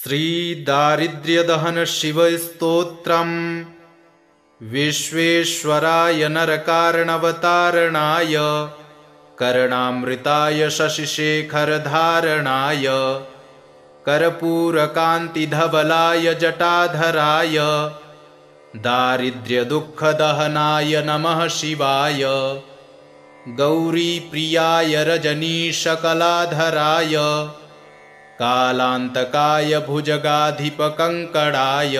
श्रीदारिद्र्यदहन शिवस्तोत्रम् विश्वेश्वराय नरकारणवतारणाय कर्णामृताय शशिशेखरधारणाय कर्पूरकान्तिधवलाय जटाधराय दारिद्र्यदुःखदहनाय नमः शिवाय गौरीप्रियाय रजनीशकलाधराय कालान्तकाय भुजगाधिपकङ्कणाय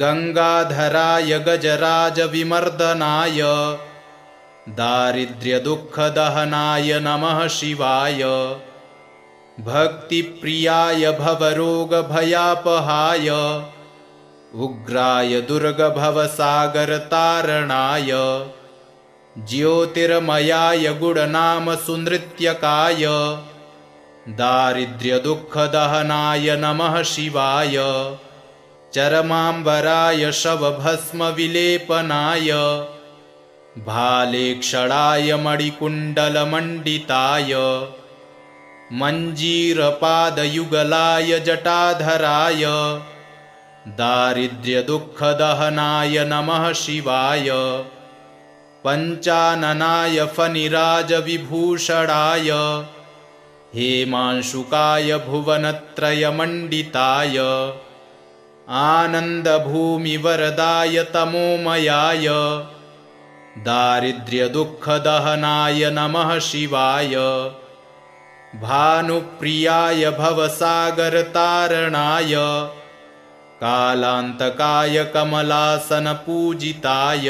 गंगाधराय गजराजविमर्दनाय दारिद्र्यदुःखदहनाय नमः शिवाय भक्तिप्रियाय भवरोगभयापहाय उग्राय दुर्गभवसागरतारणाय ज्योतिर्मयाय गुणनामसुनृत्यकाय दारिद्र्यदुःखदहनाय नमः शिवाय चरमाम्बराय शवभस्मविलेपनाय भालेक्षणाय मणिकुण्डलमण्डिताय मञ्जीरपादयुगलाय जटाधराय दारिद्र्यदुःखदहनाय नमः शिवाय पञ्चाननाय फणिराजविभूषणाय हेमांशुकाय भुवनत्रयमण्डिताय आनन्दभूमिवरदाय तमोमयाय दारिद्र्यदुःखदहनाय नमः शिवाय भानुप्रियाय भवसागरतारणाय कालान्तकाय कमलासनपूजिताय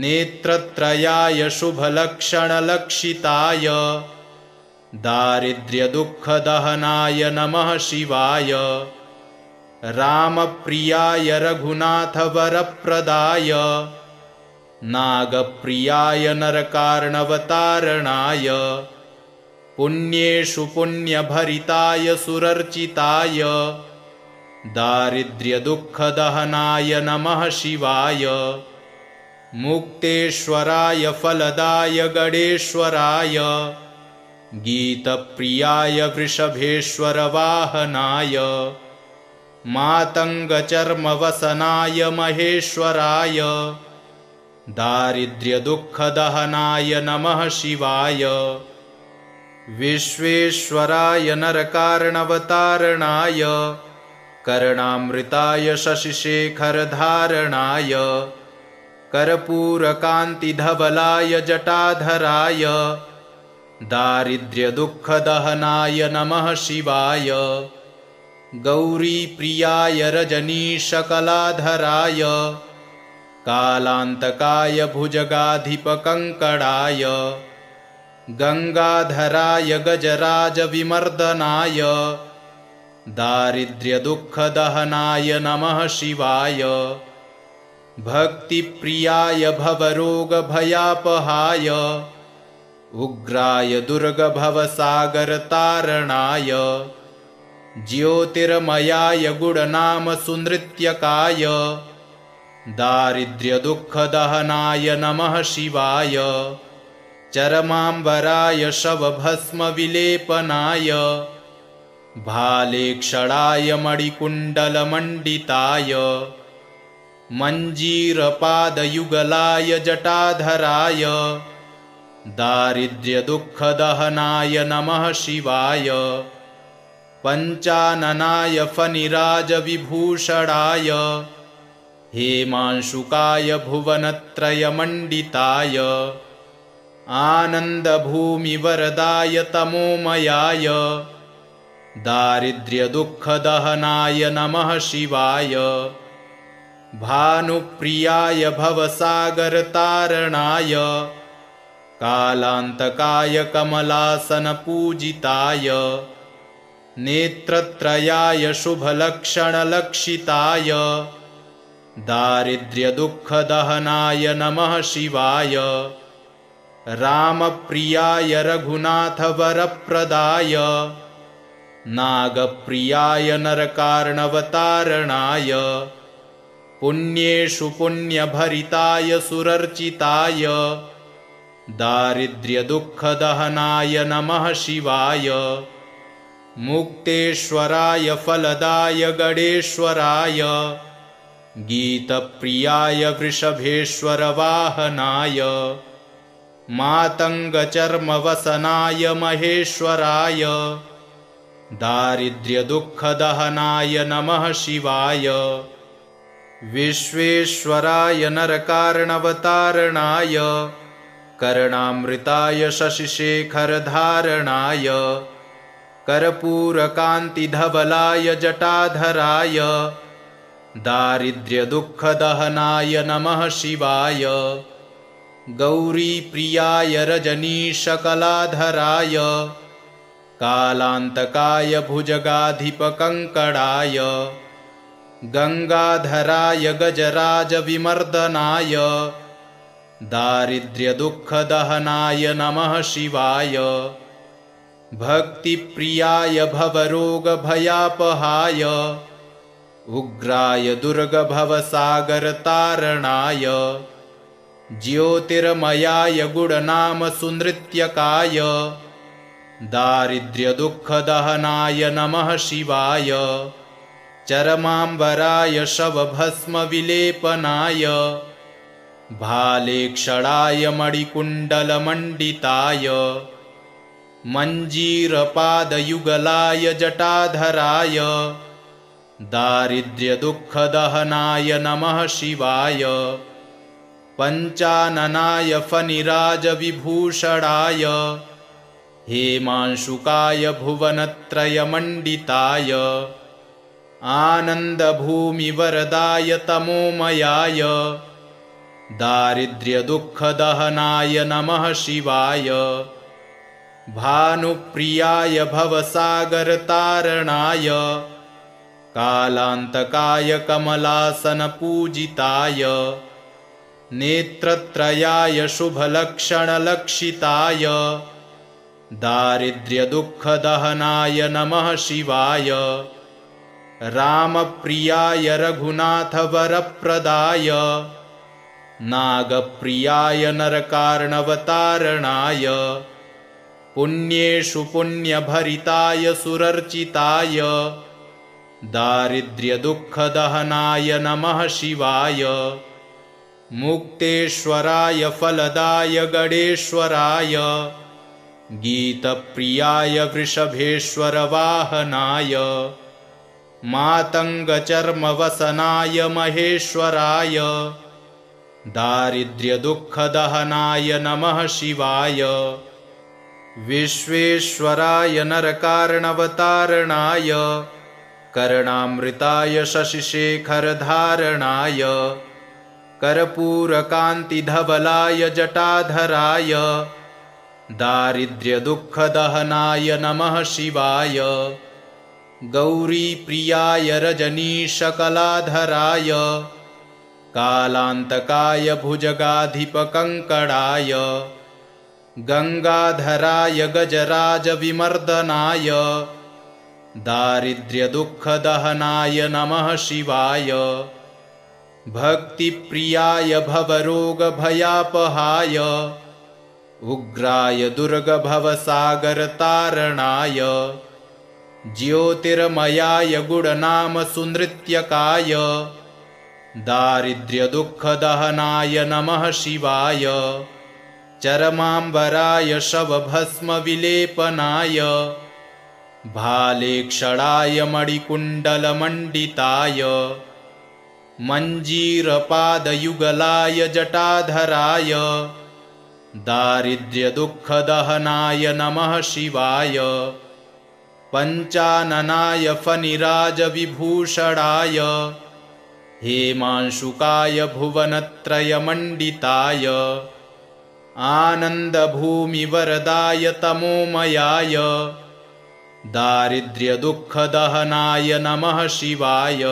नेत्रत्रयाय शुभलक्षणलक्षिताय दारिद्र्यदुःखदहनाय नमः शिवाय रामप्रियाय रघुनाथवरप्रदाय नागप्रियाय नरकार्णवतारणाय पुण्येषु पुण्यभरिताय सुरर्चिताय दारिद्र्यदुःखदहनाय नमः शिवाय मुक्तेश्वराय फलदाय गणेश्वराय गीतप्रियाय वृषभेश्वरवाहनाय मातङ्गचर्मवसनाय महेश्वराय दारिद्र्यदुःखदहनाय नमः शिवाय विश्वेश्वराय नरकार्णवतारणाय कर्णामृताय शशिशेखरधारणाय कर्पूरकान्तिधवलाय जटाधराय दारिद्र्यदुःखदहनाय नमः शिवाय गौरीप्रियाय रजनीशकलाधराय कालान्तकाय भुजगाधिपकङ्कणाय गंगाधराय गजराजविमर्दनाय दारिद्र्यदुःखदहनाय नमः शिवाय भक्तिप्रियाय भवरोगभयापहाय उग्राय दुर्गभवसागरतारणाय ज्योतिर्मयाय गुणनामसुनृत्यकाय दारिद्र्यदुःखदहनाय नमः शिवाय चरमाम्बराय शवभस्मविलेपनाय भालेक्षणाय मणिकुण्डलमण्डिताय मञ्जीरपादयुगलाय जटाधराय दारिद्र्यदुःखदहनाय नमः शिवाय पञ्चाननाय फणिराजविभूषणाय हेमांशुकाय भुवनत्रयमण्डिताय आनन्दभूमिवरदाय तमोमयाय दारिद्र्यदुःखदहनाय नमः शिवाय भानुप्रियाय भवसागरतारणाय कालान्तकाय कमलासनपूजिताय नेत्रत्रयाय शुभलक्षणलक्षिताय दारिद्र्यदुःखदहनाय नमः शिवाय रामप्रियाय रघुनाथवरप्रदाय नागप्रियाय नरकार्णवतारणाय पुण्येषु पुण्यभरिताय सुरर्चिताय दारिद्र्यदुःखदहनाय नमः शिवाय मुक्तेश्वराय फलदाय गणेश्वराय गीतप्रियाय वृषभेश्वर वाहनाय मातङ्गचर्मवसनाय महेश्वराय दारिद्र्यदुःखदहनाय नमः शिवाय विश्वेश्वराय नरकारणवतारणाय कर्णामृताय शशिशेखरधारणाय कर्पूरकान्तिधवलाय जटाधराय दारिद्र्यदुःखदहनाय नमः शिवाय गौरीप्रियाय रजनीशकलाधराय कालान्तकाय भुजगाधिपकङ्कणाय गंगाधराय गजराजविमर्दनाय दारिद्र्यदुःखदहनाय नमः शिवाय भक्तिप्रियाय भवरोगभयापहाय उग्राय दुर्गभवसागरतारणाय ज्योतिर्मयाय गुणनामसुनृत्यकाय दारिद्र्यदुःखदहनाय नमः शिवाय चरमाम्बराय शवभस्मविलेपनाय भालेक्षणाय मणिकुण्डलमण्डिताय मञ्जीरपादयुगलाय जटाधराय दारिद्र्यदुःखदहनाय नमः शिवाय पञ्चाननाय फणिराजविभूषणाय हेमांशुकाय भुवनत्रयमण्डिताय आनन्दभूमिवरदाय तमोमयाय दारिद्र्यदुःखदहनाय नमः शिवाय भानुप्रियाय भवसागरतारणाय कालान्तकाय कमलासनपूजिताय नेत्रत्रयाय शुभलक्षणलक्षिताय दारिद्र्यदुःखदहनाय नमः शिवाय रामप्रियाय रघुनाथवरप्रदाय नागप्रियाय नरकार्णवतारणाय पुण्येषु पुण्यभरिताय सुरर्चिताय दारिद्र्यदुःखदहनाय नमः शिवाय मुक्तेश्वराय फलदाय गणेश्वराय गीतप्रियाय वृषभेश्वर वाहनाय मातङ्गचर्मवसनाय महेश्वराय दारिद्र्यदुःखदहनाय नमः शिवाय विश्वेश्वराय नरकार्णवतारणाय कर्णामृताय शशिशेखरधारणाय कर्पूरकान्तिधवलाय जटाधराय दारिद्र्यदुःखदहनाय नमः शिवाय गौरीप्रियाय रजनीशकलाधराय कालान्तकाय भुजगाधिपकङ्कणाय गंगाधराय गजराजविमर्दनाय दारिद्र्यदुःखदहनाय नमः शिवाय भक्तिप्रियाय भवरोगभयापहाय उग्राय दुर्गभवसागरतारणाय ज्योतिर्मयाय गुणनामसुनृत्यकाय दारिद्र्यदुःखदहनाय नमः शिवाय चरमाम्बराय शवभस्मविलेपनाय भालेक्षणाय मणिकुण्डलमण्डिताय मञ्जीरपादयुगलाय जटाधराय दारिद्र्यदुःखदहनाय नमः शिवाय पञ्चाननाय फणिराजविभूषणाय हेमांशुकाय भुवनत्रयमण्डिताय आनन्दभूमिवरदाय तमोमयाय दारिद्र्यदुःखदहनाय नमः शिवाय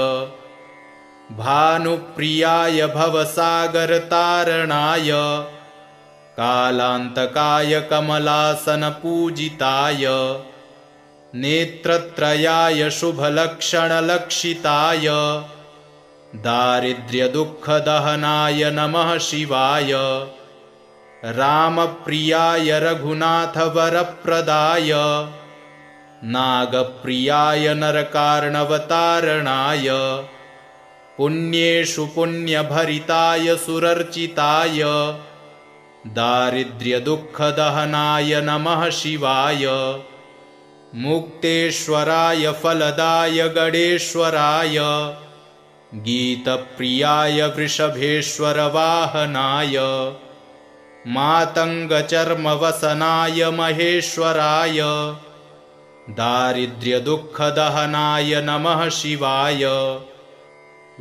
भानुप्रियाय भवसागरतारणाय कालान्तकाय कमलासनपूजिताय नेत्रत्रयाय शुभलक्षणलक्षिताय दारिद्र्यदुःखदहनाय नमः शिवाय रामप्रियाय रघुनाथवरप्रदाय नागप्रियाय नरकार्णवतारणाय पुण्येषु पुण्यभरिताय सुरर्चिताय दारिद्र्यदुःखदहनाय नमः शिवाय मुक्तेश्वराय फलदाय गणेश्वराय गीतप्रियाय वृषभेश्वरवाहनाय मातङ्गचर्मवसनाय महेश्वराय दारिद्र्यदुःखदहनाय नमः शिवाय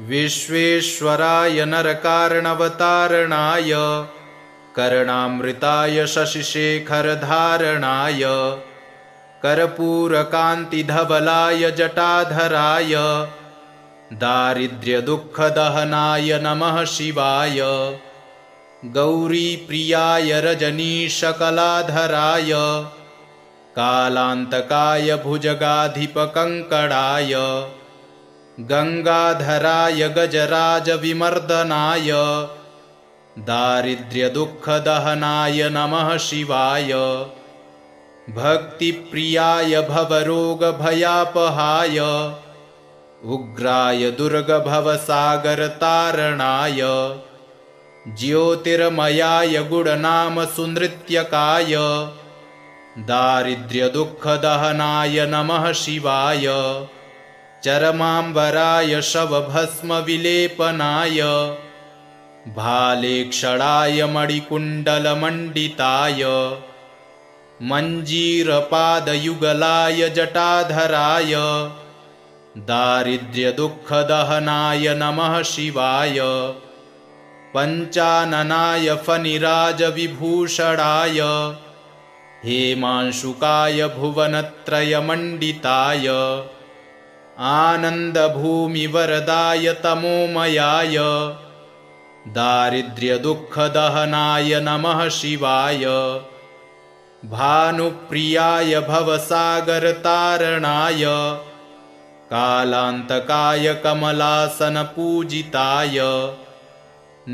विश्वेश्वराय नरकार्णवतारणाय कर्णामृताय शशिशेखरधारणाय कर्पूरकान्तिधवलाय जटाधराय दारिद्र्यदुःखदहनाय नमः शिवाय गौरीप्रियाय रजनीशकलाधराय कालान्तकाय भुजगाधिपकङ्कणाय गङ्गाधराय गजराजविमर्दनाय दारिद्र्यदुःखदहनाय नमः शिवाय भक्तिप्रियाय भवरोगभयापहाय उग्राय दुर्गभवसागरतारणाय ज्योतिर्मयाय गुणनामसुनृत्यकाय दारिद्र्यदुःखदहनाय नमः शिवाय चरमाम्बराय शवभस्मविलेपनाय भालेक्षणाय मणिकुण्डलमण्डिताय मञ्जीरपादयुगलाय जटाधराय दारिद्र्यदुःखदहनाय नमः शिवाय पञ्चाननाय फणिराजविभूषणाय हेमांशुकाय भुवनत्रयमण्डिताय आनन्दभूमिवरदाय तमोमयाय दारिद्र्यदुःखदहनाय नमः शिवाय भानुप्रियाय भवसागरतारणाय कालान्तकाय कमलासनपूजिताय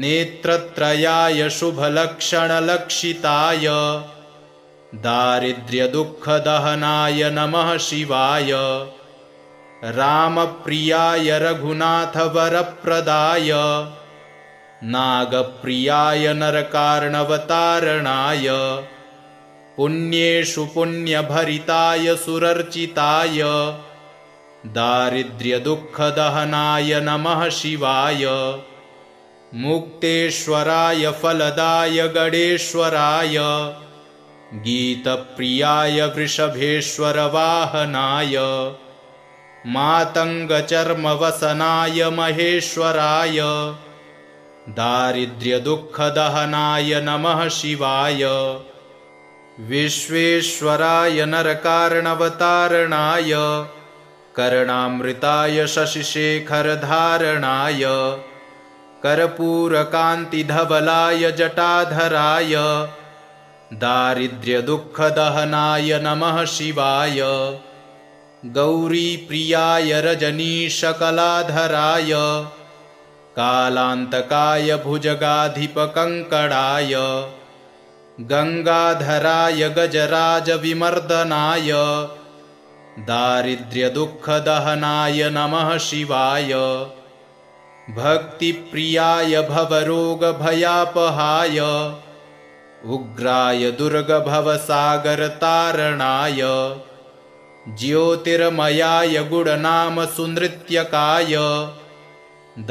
नेत्रत्रयाय शुभलक्षणलक्षिताय दारिद्र्यदुःखदहनाय नमः शिवाय रामप्रियाय रघुनाथवरप्रदाय नागप्रियाय नरकार्णवतारणाय पुण्येषु पुण्यभरिताय सुरर्चिताय दारिद्र्यदुःखदहनाय नमः शिवाय मुक्तेश्वराय फलदाय गणेश्वराय गीतप्रियाय वृषभेश्वरवाहनाय मातङ्गचर्मवसनाय महेश्वराय दारिद्र्यदुःखदहनाय नमः शिवाय विश्वेश्वराय नरकार्णवतारणाय कर्णामृताय शशिशेखरधारणाय कर्पूरकान्तिधवलाय जटाधराय दारिद्र्यदुःखदहनाय नमः शिवाय गौरीप्रियाय रजनीशकलाधराय कालान्तकाय भुजगाधिपकङ्कणाय गङ्गाधराय गजराजविमर्दनाय दारिद्र्यदुःखदहनाय नमः शिवाय भक्तिप्रियाय भवरोगभयापहाय उग्राय दुर्गभवसागरतारणाय ज्योतिर्मयाय गुणनामसुनृत्यकाय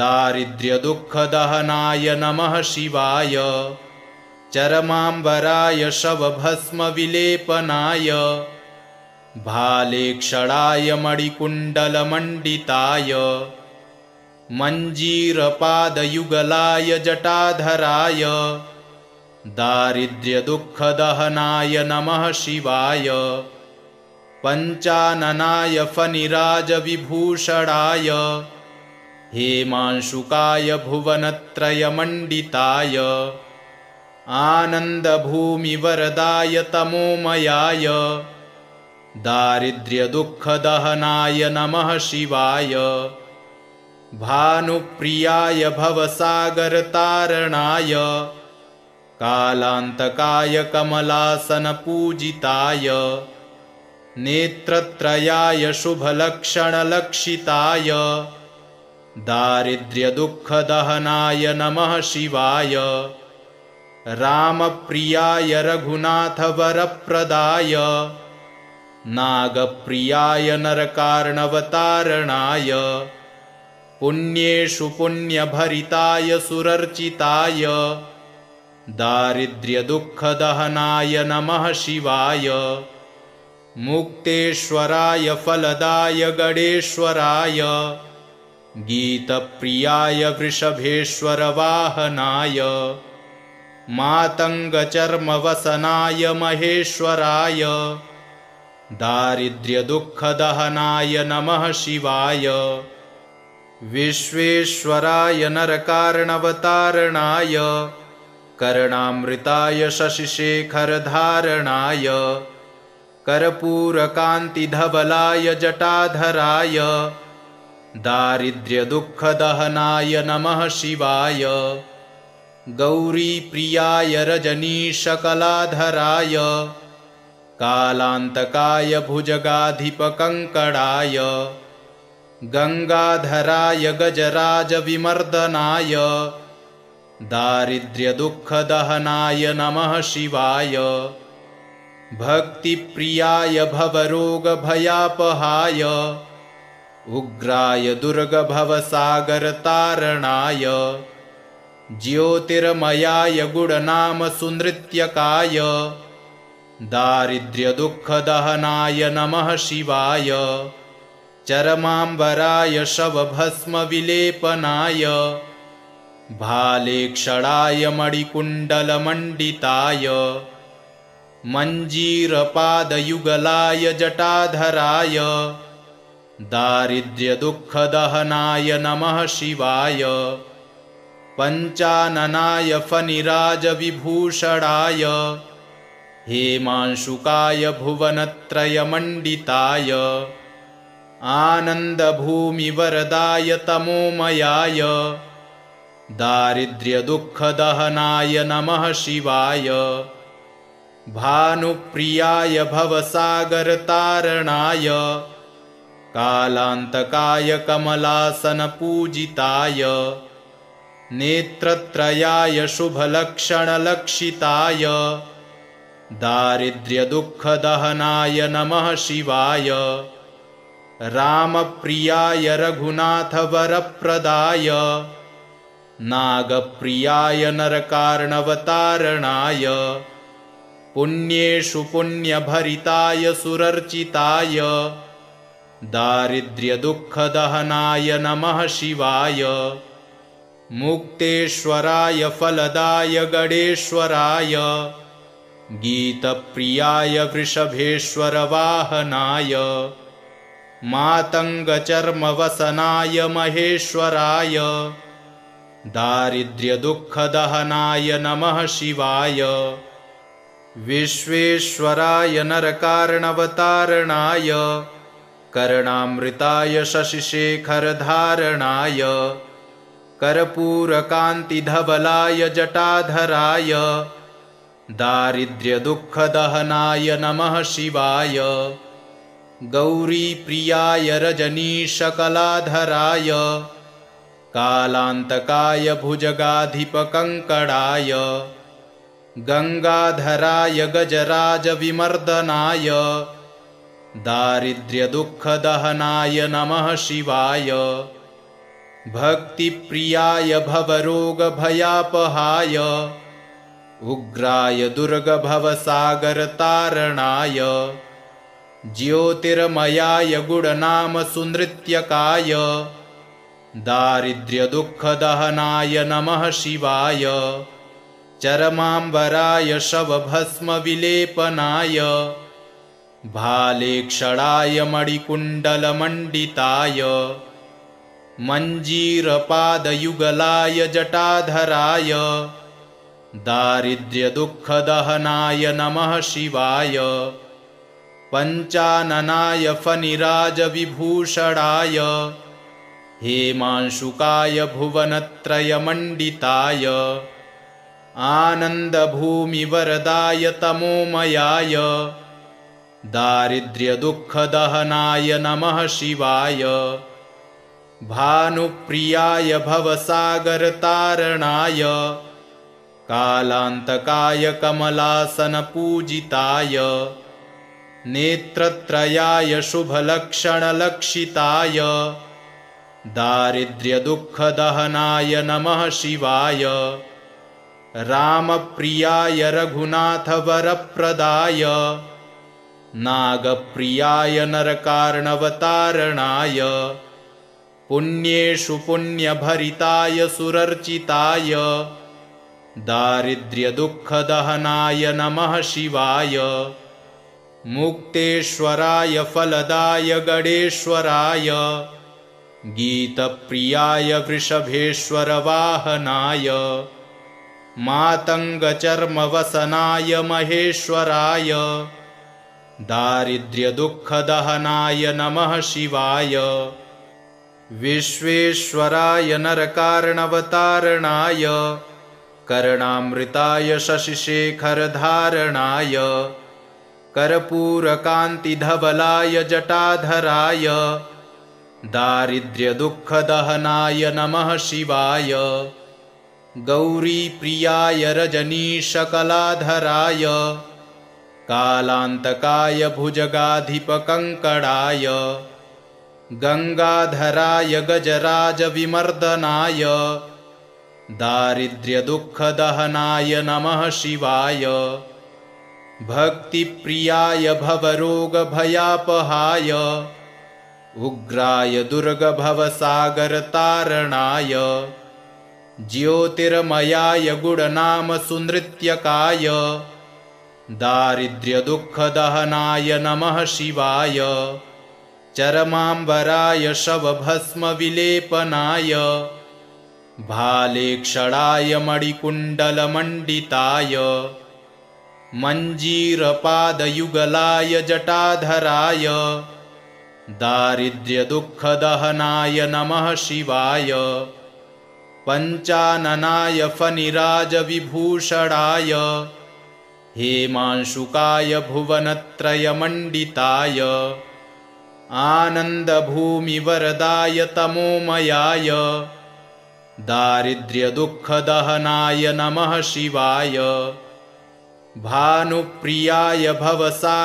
दारिद्र्यदुःखदहनाय नमः शिवाय चरमाम्बराय शवभस्मविलेपनाय भालेक्षणाय मणिकुण्डलमण्डिताय मञ्जीरपादयुगलाय जटाधराय दारिद्र्यदुःखदहनाय नमः शिवाय पञ्चाननाय फणिराजविभूषणाय हेमांशुकाय भुवनत्रयमण्डिताय आनन्दभूमिवरदाय तमोमयाय दारिद्र्यदुःखदहनाय नमः शिवाय भानुप्रियाय भवसागरतारणाय कालान्तकाय कमलासनपूजिताय नेत्रत्रयाय शुभलक्षणलक्षिताय दारिद्र्यदुःखदहनाय नमः शिवाय रामप्रियाय रघुनाथवरप्रदाय नागप्रियाय नरकार्णवतारणाय पुण्येषु पुण्यभरिताय सुरर्चिताय दारिद्र्यदुःखदहनाय नमः शिवाय मुक्तेश्वराय फलदाय गणेश्वराय गीतप्रियाय वृषभेश्वरवाहनाय मातङ्गचर्मवसनाय महेश्वराय दारिद्र्यदुःखदहनाय नमः शिवाय विश्वेश्वराय नरकार्णवतारणाय कर्णामृताय शशिशेखरधारणाय कर्पूरकान्तिधवलाय जटाधराय दारिद्र्यदुःखदहनाय नमः शिवाय गौरीप्रियाय रजनीशकलाधराय कालान्तकाय भुजगाधिपकङ्कणाय गङ्गाधराय गजराजविमर्दनाय दारिद्र्यदुःखदहनाय नमः शिवाय भक्तिप्रियाय भवरोगभयापहाय उग्राय दुर्गभवसागरतारणाय ज्योतिर्मयाय गुणनामसुनृत्यकाय दारिद्र्यदुःखदहनाय नमः शिवाय चरमाम्बराय शवभस्मविलेपनाय भालेक्षणाय मणिकुण्डलमण्डिताय मञ्जीरपादयुगलाय जटाधराय दारिद्र्यदुःखदहनाय नमः शिवाय पञ्चाननाय फणिराजविभूषणाय हेमांशुकाय भुवनत्रयमण्डिताय आनन्दभूमिवरदाय तमोमयाय दारिद्र्यदुःखदहनाय नमः शिवाय भानुप्रियाय भवसागरतारणाय कालान्तकाय कमलासनपूजिताय नेत्रत्रयाय शुभलक्षणलक्षिताय दारिद्र्यदुःखदहनाय नमः शिवाय रामप्रियाय रघुनाथवरप्रदाय नागप्रियाय नरकार्णवतारणाय पुण्येषु पुण्यभरिताय सुरर्चिताय दारिद्र्यदुःखदहनाय नमः शिवाय मुक्तेश्वराय फलदाय गणेश्वराय गीतप्रियाय वृषभेश्वरवाहनाय मातङ्गचर्मवसनाय महेश्वराय दारिद्र्यदुःखदहनाय नमः शिवाय विश्वेश्वराय नरकार्णवतारणाय कर्णामृताय शशिशेखरधारणाय कर्पूरकान्तिधवलाय जटाधराय दारिद्र्यदुःखदहनाय नमः शिवाय गौरीप्रियाय रजनीशकलाधराय कालान्तकाय भुजगाधिपकङ्कणाय गङ्गाधराय गजराजविमर्दनाय दारिद्र्यदुःखदहनाय नमः शिवाय भक्तिप्रियाय भवरोगभयापहाय उग्राय दुर्गभवसागरतारणाय ज्योतिर्मयाय गुणनामसुनृत्यकाय दारिद्र्यदुःखदहनाय नमः शिवाय चरमाम्बराय शवभस्मविलेपनाय भालेक्षणाय मणिकुण्डलमण्डिताय मञ्जीरपादयुगलाय जटाधराय दारिद्र्यदुःखदहनाय नमः शिवाय पञ्चाननाय फणिराजविभूषणाय हेमांशुकाय भुवनत्रयमण्डिताय आनन्दभूमिवरदाय तमोमयाय दारिद्र्यदुःखदहनाय नमः शिवाय। भानुप्रियाय भवसागरतारणाय कालान्तकाय कमलासनपूजिताय नेत्रत्रयाय शुभलक्षणलक्षिताय दारिद्र्यदुःखदहनाय नमः शिवाय। रामप्रियाय रघुनाथवरप्रदाय नागप्रियाय नरकार्णवतारणाय पुण्येषु पुण्यभरिताय सुरर्चिताय दारिद्र्यदुःखदहनाय नमः शिवाय। मुक्तेश्वराय फलदाय गणेश्वराय गीतप्रियाय वृषभेश्वरवाहनाय मातङ्गचर्मवसनाय महेश्वराय दारिद्र्यदुःखदहनाय नमः शिवाय। विश्वेश्वराय नरकार्णवतारणाय कर्णामृताय शशिशेखरधारणाय कर्पूरकान्तिधवलाय जटाधराय दारिद्र्यदुःखदहनाय नमः शिवाय। गौरीप्रियाय रजनीशकलाधराय कालान्तकाय भुजगाधिपकङ्कणाय गङ्गाधराय गजराजविमर्दनाय दारिद्र्यदुःखदहनाय नमः शिवाय। भक्तिप्रियाय भवरोगभयापहाय उग्राय दुर्गभवसागरतारणाय ज्योतिर्मयाय गुणनामसुनृत्यकाय दारिद्र्यदुःखदहनाय नमः शिवाय। चरमाम्बराय शवभस्मविलेपनाय भालेक्षणाय मणिकुण्डलमण्डिताय मञ्जीरपादयुगलाय जटाधराय दारिद्र्यदुःखदहनाय नमः शिवाय। पञ्चाननाय फणिराजविभूषणाय हेमांशुकाय भुवनत्रयमण्डिताय आनन्दभूमिवरदाय तमोमयाय दारिद्र्यदुःखदहनाय नमः शिवाय। भानुप्रियाय भवसागरतारणाय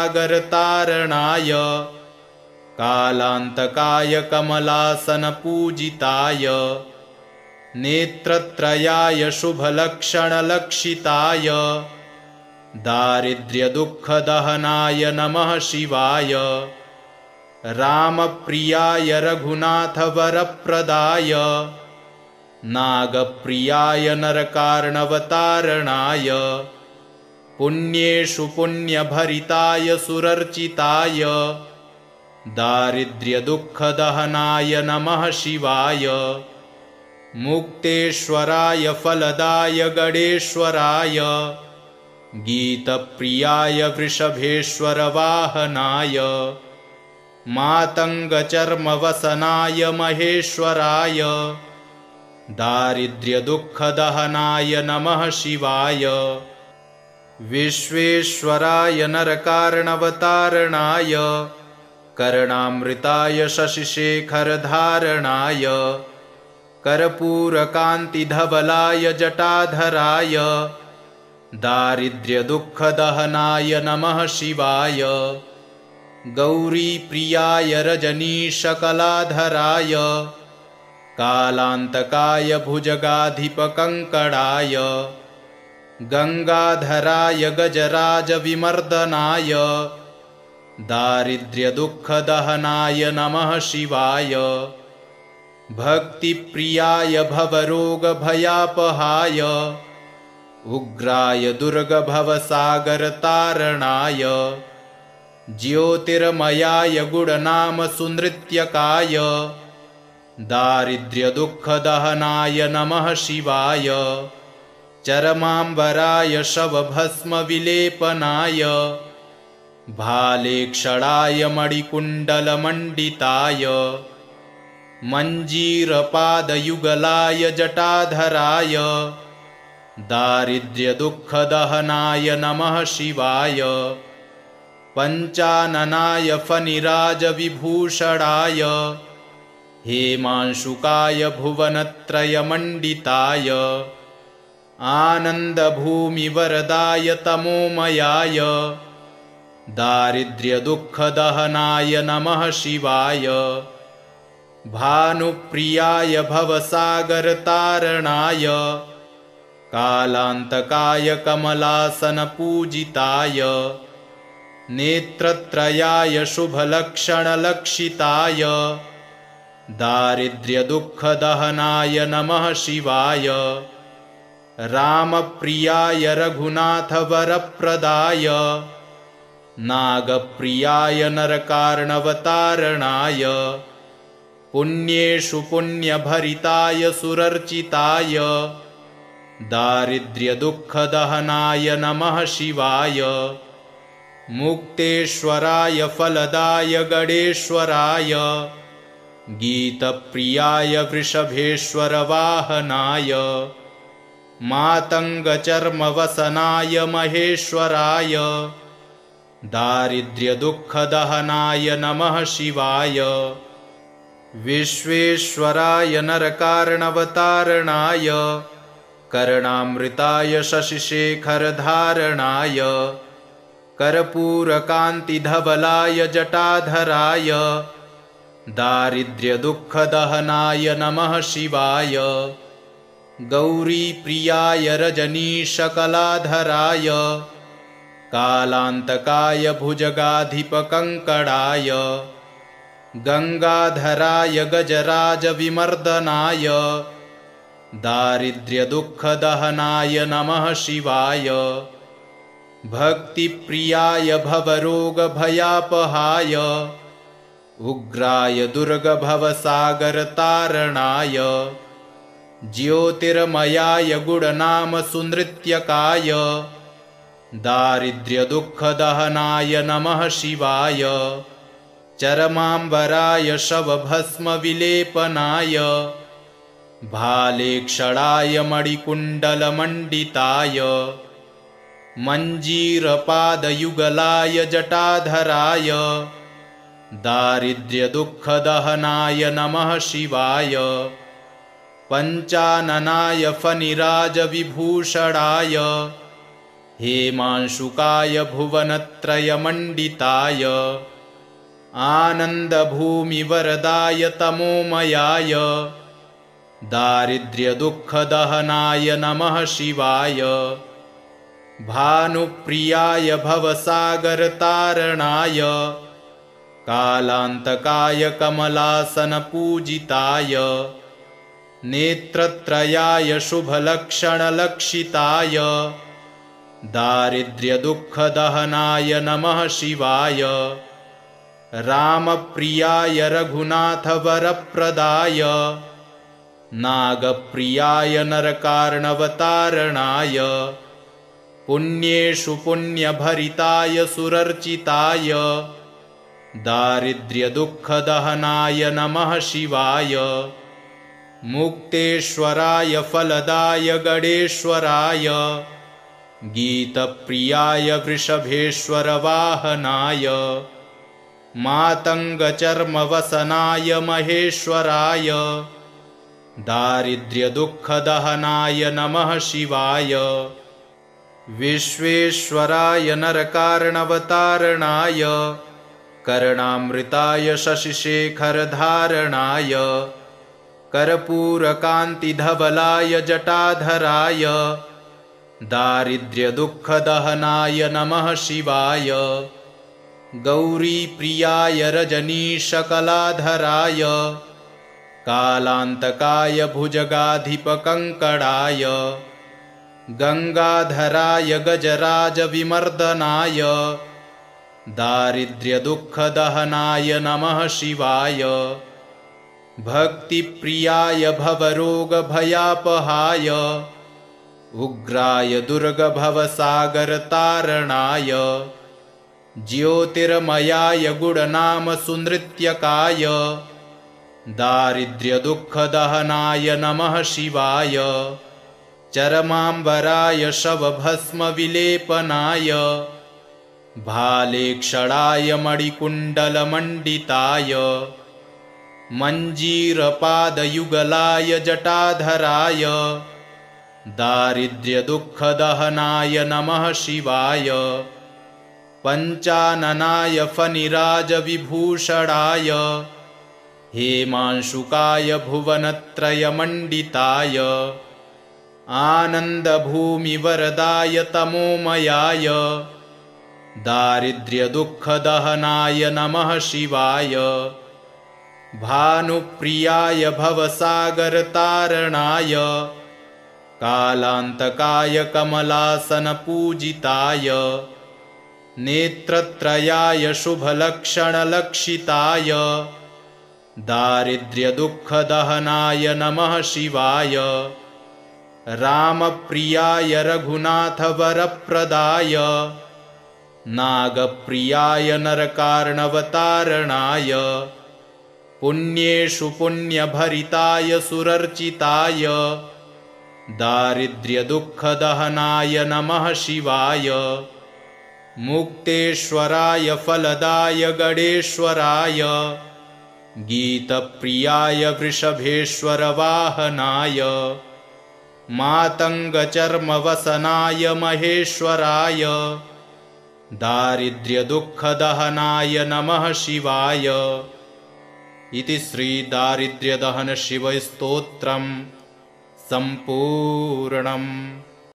कालान्तकाय कमलासनपूजिताय नेत्रत्रयाय शुभलक्षणलक्षिताय दारिद्र्यदुःखदहनाय नमः शिवाय। रामप्रियाय रघुनाथवरप्रदाय नागप्रियाय नरकार्णवतारणाय पुण्येषु पुण्यभरिताय सुरर्चिताय दारिद्र्यदुःखदहनाय नमः शिवाय। मुक्तेश्वराय फलदाय गणेश्वराय गीतप्रियाय वृषभेश्वरवाहनाय मातङ्गचर्मवसनाय महेश्वराय दारिद्र्यदुःखदहनाय नमः शिवाय। विश्वेश्वराय नरकार्णवतारणाय कर्णामृताय शशिशेखरधारणाय कर्पूरकान्तिधवलाय जटाधराय दारिद्र्यदुःखदहनाय नमः शिवाय। गौरीप्रियाय रजनीशकलाधराय कालान्तकाय भुजगाधिपकङ्कणाय गङ्गाधराय गजराजविमर्दनाय दारिद्र्यदुःखदहनाय नमः शिवाय। भक्तिप्रियाय भवरोगभयापहाय उग्राय दुर्गभवसागरतारणाय ज्योतिर्मयाय गुणनामसुनृत्यकाय दारिद्र्यदुःखदहनाय नमः शिवाय। चरमाम्बराय शवभस्मविलेपनाय भालेक्षणाय मणिकुण्डलमण्डिताय मञ्जीरपादयुगलाय जटाधराय दारिद्र्यदुःखदहनाय नमः शिवाय। पञ्चाननाय फणिराजविभूषणाय हेमांशुकाय भुवनत्रयमण्डिताय आनन्दभूमिवरदाय तमोमयाय दारिद्र्यदुःखदहनाय नमः शिवाय भानुप्रियाय भवसागरतारणाय कालान्तकाय कमलासनपूजिताय नेत्रत्रयाय शुभलक्षणलक्षिताय दारिद्र्यदुःखदहनाय नमः शिवाय रामप्रियाय रघुनाथवरप्रदाय नागप्रियाय नरकार्णवतारणाय पुण्येषु पुण्यभरिताय सुरर्चिताय दारिद्र्यदुःखदहनाय नमः शिवाय मुक्तेश्वराय फलदाय गणेश्वराय गीतप्रियाय वृषभेश्वरवाहनाय मातङ्गचर्मवसनाय महेश्वराय दारिद्र्यदुःखदहनाय नमः शिवाय विश्वेश्वराय नरकार्णवतारणाय कर्णामृताय शशिशेखरधारणाय कर्पूरकान्तिधवलाय जटाधराय दारिद्र्यदुःखदहनाय नमः शिवाय गौरीप्रियाय रजनीशकलाधराय कालान्तकाय भुजगाधिपकङ्कणाय गङ्गाधराय गजराजविमर्दनाय दारिद्र्यदुःखदहनाय नमः शिवाय भक्तिप्रियाय भवरोगभयापहाय उग्राय दुर्गभवसागरतारणाय ज्योतिर्मयाय गुणनामसुनृत्यकाय दारिद्र्यदुःखदहनाय नमः शिवाय चरमाम्बराय शवभस्मविलेपनाय भालेक्षणाय मणिकुण्डलमण्डिताय मञ्जीरपादयुगलाय जटाधराय दारिद्र्यदुःखदहनाय नमः शिवाय पञ्चाननाय फणिराजविभूषणाय हेमांशुकाय भुवनत्रयमण्डिताय आनन्दभूमिवरदाय तमोमयाय दारिद्र्यदुःखदहनाय नमः शिवाय भानुप्रियाय भवसागरतारणाय कालान्तकाय कमलासनपूजिताय नेत्रत्रयाय शुभलक्षणलक्षिताय दारिद्र्यदुःखदहनाय नमः शिवाय रामप्रियाय रघुनाथवरप्रदाय नागप्रियाय नरकार्णवतारणाय पुण्येषु पुण्यभरिताय सुरर्चिताय दारिद्र्यदुःखदहनाय नमः शिवाय मुक्तेश्वराय फलदाय गणेश्वराय गीतप्रियाय वृषभेश्वरवाहनाय मातङ्गचर्मवसनाय महेश्वराय दारिद्र्यदुःखदहनाय नमः शिवाय विश्वेश्वराय नरकार्णवतारणाय कर्णामृताय शशिशेखरधारणाय कर्पूरकान्तिधवलाय जटाधराय दारिद्र्यदुःखदहनाय नमः शिवाय गौरीप्रियाय रजनीशकलाधराय कालान्तकाय भुजगाधिपकङ्कणाय गङ्गाधराय गजराजविमर्दनाय दारिद्र्यदुःखदहनाय नमः शिवाय भक्तिप्रियाय भवरोगभयापहाय उग्राय दुर्गभवसागरतारणाय ज्योतिर्मयाय गुणनामसुनृत्यकाय दारिद्र्यदुःखदहनाय नमः शिवाय चरमाम्बराय शवभस्मविलेपनाय भालेक्षणाय मणिकुण्डलमण्डिताय मञ्जीरपादयुगलाय जटाधराय दारिद्र्यदुःखदहनाय नमः शिवाय पञ्चाननाय फणिराजविभूषणाय हेमांशुकाय भुवनत्रयमण्डिताय आनन्दभूमिवरदाय तमोमयाय दारिद्र्यदुःखदहनाय नमः शिवाय भानुप्रियाय भवसागरतारणाय कालान्तकाय कमलासनपूजिताय नेत्रत्रयाय शुभलक्षणलक्षिताय दारिद्र्यदुःखदहनाय नमः शिवाय रामप्रियाय रघुनाथवरप्रदाय नागप्रियाय नरकार्णवतारणाय पुण्येषु पुण्यभरिताय सुरर्चिताय दारिद्र्यदुःखदहनाय नमः शिवाय मुक्तेश्वराय फलदाय गणेश्वराय गीतप्रियाय वृषभेश्वरवाहनाय मातङ्गचर्मवसनाय महेश्वराय दारिद्र्यदुःखदहनाय नमः शिवाय इति श्रीदारिद्र्यदहनशिवस्तोत्रम् सम्पूर्णम्।